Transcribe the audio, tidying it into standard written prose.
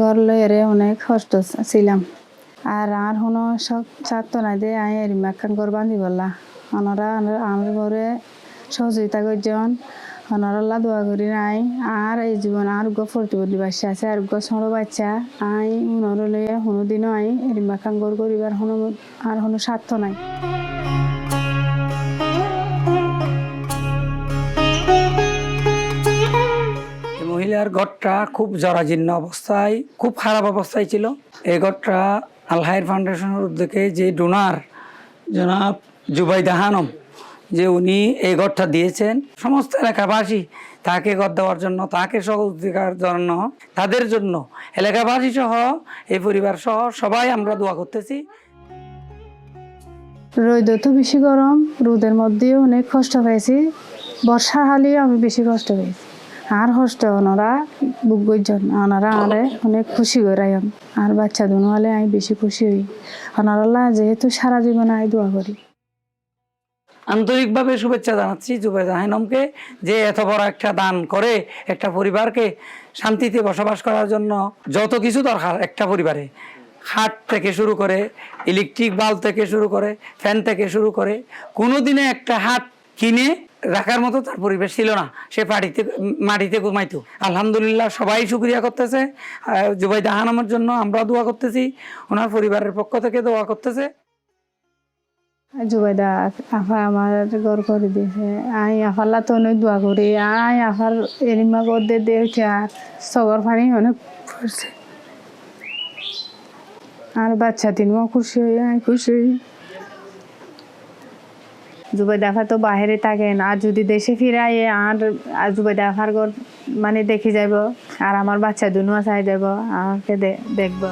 ঘর লইরে অনেক কষ্ট ছিলাম আর কোনো সব ছাড়তো না যে আমি এর মাখান ঘর বান্ধি বললা ওনারা আমার ঘরে সহযোগিতা করছেন ওনারা দোয়া করি নাই আর এই জীবন আর প্রতিবন্ধী বাচ্চা আছে আর ছোট বাচ্চা আই ওনারা লইয়া কোনোদিনও আই এর মাখান ঘর করিবার কোনো স্বার্থ নাই। মহিলার ঘরটা খুব জরাজীর্ণ অবস্থায়, খুব খারাপ অবস্থায় ছিল। এই ঘরটা আল হায়াত ফাউন্ডেশনের উদ্যোগে যে ডোনার জনাব জুবাইদা খানম যে উনি এই ঘরটা দিয়েছেন, সমস্ত এলাকাবাসী তাকে ঘর দেওয়ার জন্য, তাকে সহযোগিতার জন্য, তাদের জন্য এলাকাবাসী সহ এই পরিবার সহ সবাই আমরা দোয়া করতেছি। রোদ তো বেশি গরম, রোদের মধ্যেও অনেক কষ্ট পেয়েছি, বর্ষা হালেও আমি বেশি কষ্ট পেয়েছি। আর কষ্ট ওনারা বুকগর জন্য ওনারা আরে অনেক খুশি করাই আর বাচ্চা দুনো হলে আমি বেশি খুশি হই ওনারা যেহেতু সারা জীবনে আমি দোয়া করি। আন্তরিকভাবে শুভেচ্ছা জানাচ্ছি জুবাইদা খানমকে যে এত বড় একটা দান করে একটা পরিবারকে শান্তিতে বসবাস করার জন্য যত কিছু দরকার একটা পরিবারে, খাট থেকে শুরু করে ইলেকট্রিক বাল্ব থেকে শুরু করে ফ্যান থেকে শুরু করে, কোনোদিনে একটা হাট কিনে রাখার মতো তার পরিবেশ ছিল না, সে মাটিতে ঘুমাইতো। আলহামদুলিল্লাহ সবাই শুকরিয়া করতেছে জুবাইদা খানমের জন্য, আমরা দোয়া করতেছি, ওনার পরিবারের পক্ষ থেকে দোয়া করতেছে। জুবাইদা আফা আমার ঘর করে দিয়েছে, আমি আফাল্লা তো অনেক দোয়া করি, আমি আফার এরিমা ঘর দিয়ে আর সবার পানি অনেক পড়ছে আর বাচ্চা তিনও খুশি হই, আমি খুশি হই। জুবাইদা আফা তো বাহিরে থাকেন আর যদি দেশে ফিরাই আর জুবাইদা আফার ঘর মানে দেখে যাব আর আমার বাচ্চা দুনো চাই যাব আমাকে দেখবো।